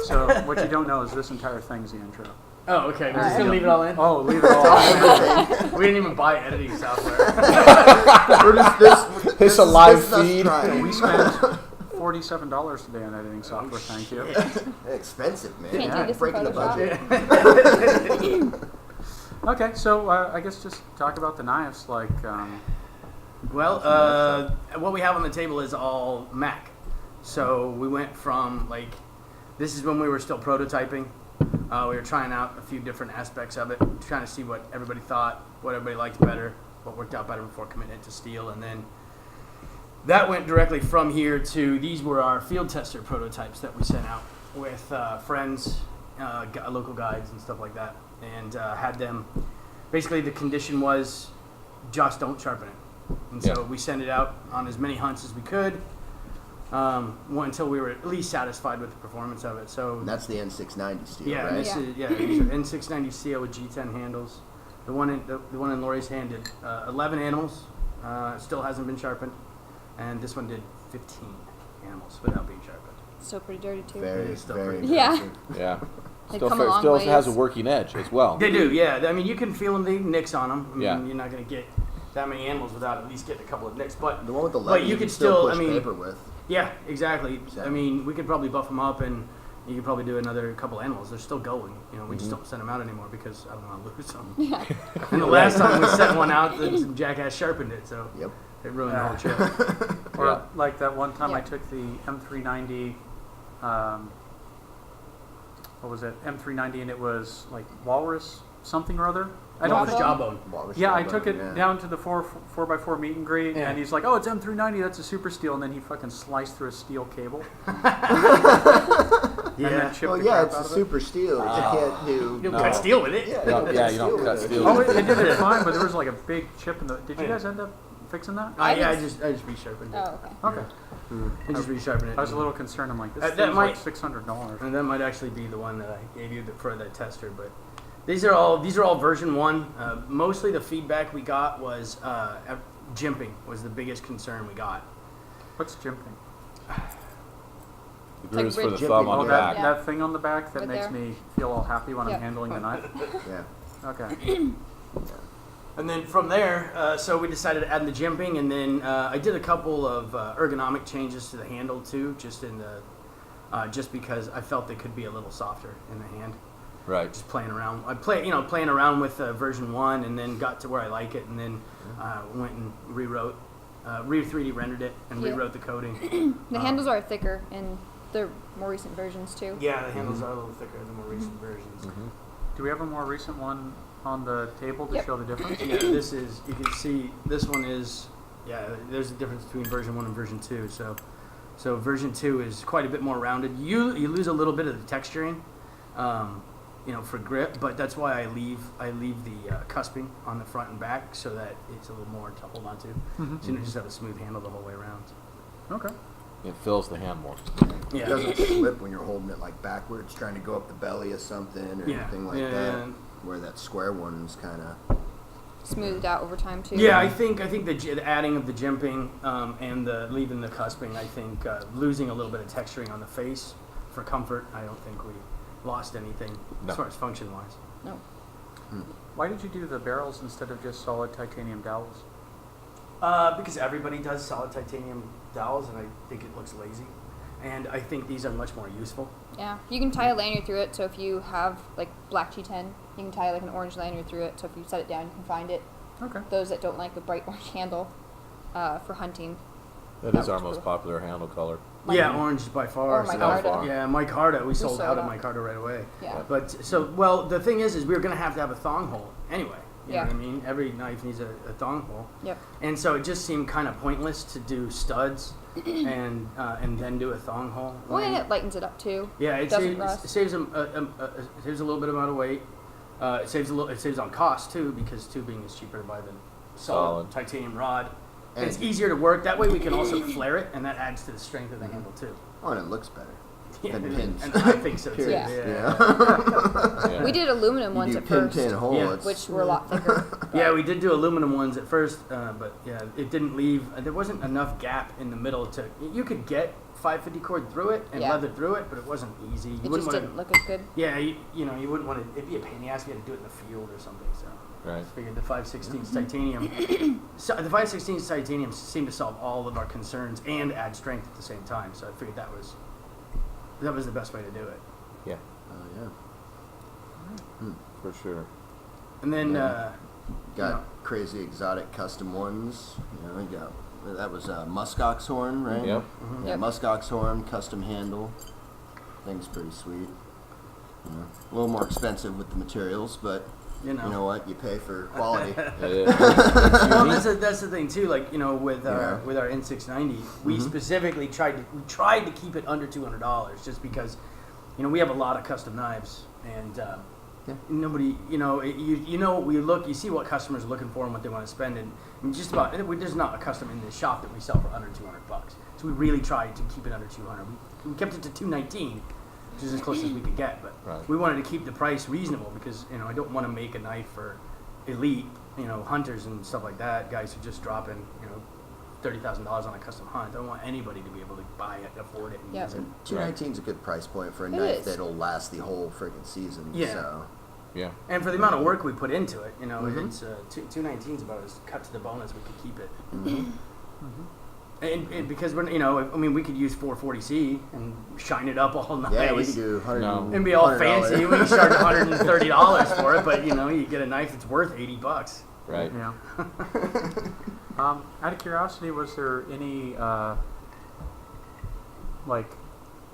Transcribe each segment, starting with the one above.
So what you don't know is this entire thing's the intro. Oh, okay. We're just going to leave it all in? Oh, leave it all in. We didn't even buy editing software. It's a live feed. We spent $47 today on editing software, thank you. Expensive, man. Can't do this in Breaking the Photoshop. budget. Okay, so I guess just talk about the knives. Like, Well, what we have on the table is all M.A.K. So we went from, like, this is when we were still prototyping. We were trying out a few different aspects of it, trying to see what everybody thought, what everybody liked better, what worked out better before committing it to steel. And then that went directly from here to, these were our field tester prototypes that we sent out with friends, local guides and stuff like that. And had them, basically the condition was just don't sharpen it. And so we sent it out on as many hunts as we could until we were at least satisfied with the performance of it. So And that's the N690 steel, yeah, right? this is, these are N690 steel with G10 handles. The one in Lori's hand did 11 animals, still hasn't been sharpened, and this one did 15 animals without being sharpened. Still pretty dirty too. Very, Still very pretty- Yeah. impressive. Yeah. They've Still, come a long still ways. has a working edge as well. They do, yeah. I mean, you can feel them, the nicks on them. I mean, Yeah. you're not going to get that many animals without at least getting a couple of nicks. But The one with the But lead, you you could can still still, push I mean- paper with. yeah, exactly. So- I mean, we could probably buff them up and you could probably do another couple animals. They're still going. You know, we just don't send them out anymore because I don't want to lose them. Yeah. And the last time we sent one out, the jackass sharpened it, so Yep. it ruined the whole trip. or Yeah. like that one time I Yeah. took the M390. What was it? M390, and it was like walrus something or other. I don't Walrus think. jawbone. Walrus Yeah, I jawbone, took it yeah. down to the 4x4 meet and greet, Yeah. and he's like, "Oh, it's M390. That's a super steel." And then he fucking sliced through a steel cable. And then chipped Well, the yeah, crap it's out a of it. super steel. You can't do. You don't No. cut steel with it. Yeah, No, you yeah, cut you don't steel cut with steel. Oh, it did it fine, but there was like a big chip in the. Did you Yeah. guys end up fixing that? I didn't- just resharpened it. Oh, okay. Okay. I just resharpened it. I was a little concerned. I'm like, this That thing's might- like $600. And that might actually be the one that I gave you for that tester, but these are all version 1. Mostly the feedback we got was jimping was the biggest concern we got. What's jimping? The grooves for the ridge. thumb on Oh, the that, back. Yeah. that thing on the back that Right makes there. me feel all happy when Yep. I'm handling the knife. Yeah. Okay. And then from there, so we decided to add the jimping, and then I did a couple of ergonomic changes to the handle too, just just because I felt they could be a little softer in the hand. Right. Just playing around. Playing around with version 1, and then got to where I like it, and then went and rewrote, 3D rendered it, and Yeah. rewrote the coding. The handles are thicker in the more recent versions too. Yeah, the handles are a little thicker than more recent versions. Do we have a more recent one on the table to Yep. show the difference? Yeah, this is, you can see, this one is, there's a difference between version 1 and version 2. So version 2 is quite a bit more rounded. You lose a little bit of the texturing, for grip, but that's why I leave the cusping on the front and back so that it's a little more to hold on to. Mhm. So you don't just have a smooth handle the whole way around. Okay. It fills the hand more. It doesn't slip when you're holding it like backwards, trying to go up the belly of something or Yeah. anything like Yeah, that. yeah. Where that square one's kind of. Smoothed out over time too. Yeah, I think the adding of the jimping and the leaving the cusping, I think losing a little bit of texturing on the face for comfort, I don't think we lost anything No. as far as function wise. No. Why did you do the barrels instead of just solid titanium dowels? Because everybody does solid titanium dowels, and I think it looks lazy. And I think these are much more useful. Yeah. You can tie a lanyard through it, so if you have like black G10, you can tie like an orange lanyard through it, so if you set it down, you can find it. Okay. Those that don't like a bright orange handle for hunting. That That is our was most cool. popular handle color. Yeah, orange by far. Or so- micarta. Yeah, micarta. We sold sold out of out. micarta right away. Yeah. But the thing is we were going to have a thong hole anyway. You know Yeah. what I mean? Every knife needs a thong hole. Yep. And so it just seemed kind of pointless to do studs and then do a thong hole. Well, and it lightens it up too. Yeah, it doesn't saves, rust. it saves a little bit amount of weight. It saves on cost too, because tubing is cheaper to buy than solid titanium rod. And it's easier to work. That way we can also flare it, and that adds to the strength of the handle too. Oh, and it looks better. Yeah, than pins. and I think so too. Period. Yeah. Yeah. We did aluminum You ones do at pin, first, pin, hole. Yeah. It's, which were a lot thicker. Yeah, we did do aluminum ones at first, but yeah, it didn't leave. There wasn't enough gap in the middle to. You could get 550 cord through it and Yeah. leather through it, but it wasn't easy. You It wouldn't just want didn't to. look as good. Yeah, you know, you wouldn't want to. It'd be a pain in the ass if you had to do it in the field or something. So Right. I figured the 5/16 titanium. So the 5/16 titanium seemed to solve all of our concerns and add strength at the same time. So I figured that was the best way to do it. Yeah, oh yeah. for sure. And then Yeah. Got you know, crazy exotic custom ones. You know, you got that was muskox horn, right? Yep. Yeah, Yep. muskox horn, custom handle. Thing's pretty sweet. You know, a little more expensive with the materials, but you know. you know what? You pay for quality. Well, that's the thing too. Like, you know, with Yeah. our N690, we Mhm. specifically tried to keep it under $200, just because, you know, we have a lot of custom knives, and Yeah. nobody, you know, you see what customers are looking for and what they want to spend, and I mean, just about there's not a custom in this shop that we sell for under $200. So we really tried to keep it under 200. We kept it to 219. Which is as close as we could get, but Right. we wanted to keep the price reasonable because, you know, I don't want to make a knife for elite, you know, hunters and stuff like that, guys who just dropping, you know, $30,000 on a custom hunt. I don't want anybody to be able to buy it, afford it, and Yep. use it. 219 is a good price point for a It knife is. that'll last the whole freaking season. Yeah. So Yeah. And for the amount of work we put into it, you know, Mhm. it's 219 is about as cut to the bone as we could keep it. mhm. And because we're, you know, I mean, we could use 440C and shine it up all nice. Yeah, we could do 100 No. and be all $100. fancy. We can charge $130 for it, but you know, you get a knife that's worth $80. Right. Yeah. Out of curiosity, was there any like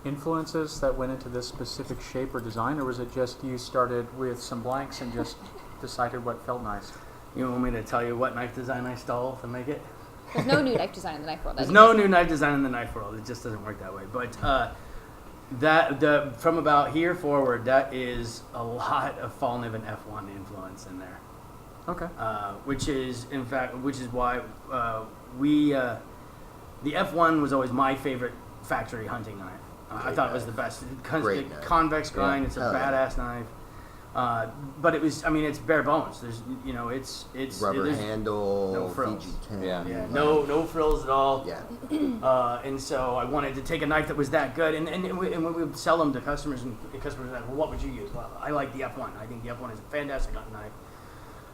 influences that went into this specific shape or design, or was it just you started with some blanks and just decided what felt nice? You want me to tell you what knife design I stole to make it? There's no new knife design in the knife world. There's no new knife design in the knife world. It just doesn't work that way. But from about here forward, that is a lot of Fall Niven F1 influence in there. Okay. Which is why the F1 was always my favorite factory hunting knife. I Great thought it was knife. the best. Great knife. Convex grind. Yeah. It's a Oh, yeah. badass knife. But it was. I mean, it's bare bones. There's, you know, it's Rubber there's- handle, no frills. VG10. Yeah. Yeah, no frills at all. Yeah. And so I wanted to take a knife that was that good, and when we would sell them to customers, and the customers were like, well, what would you use? Well, I like the F1. I think the F1 is a fantastic hunting knife.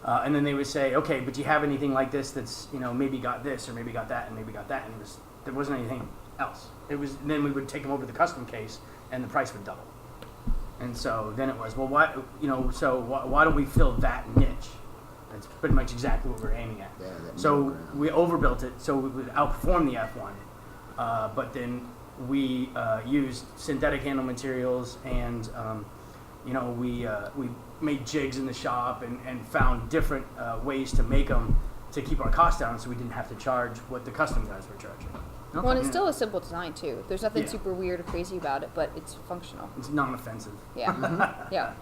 And then they would say, okay, but do you have anything like this that's, you know, maybe got this, or maybe got that, and maybe got that, and there wasn't anything else. Then we would take them over to the custom case, and the price would double. And so then it was, well, why don't we fill that niche? That's pretty much exactly what we're aiming at. Yeah, that So middle ground. we overbuilt it so we would outperform the F1, but then we used synthetic handle materials, and you know, we made jigs in the shop and found different ways to make them to keep our costs down, so we didn't have to charge what the custom guys were charging. Well, and it's still a simple design too. There's nothing Yeah. super weird or crazy about it, but it's functional. It's non-offensive. Yeah. Yeah.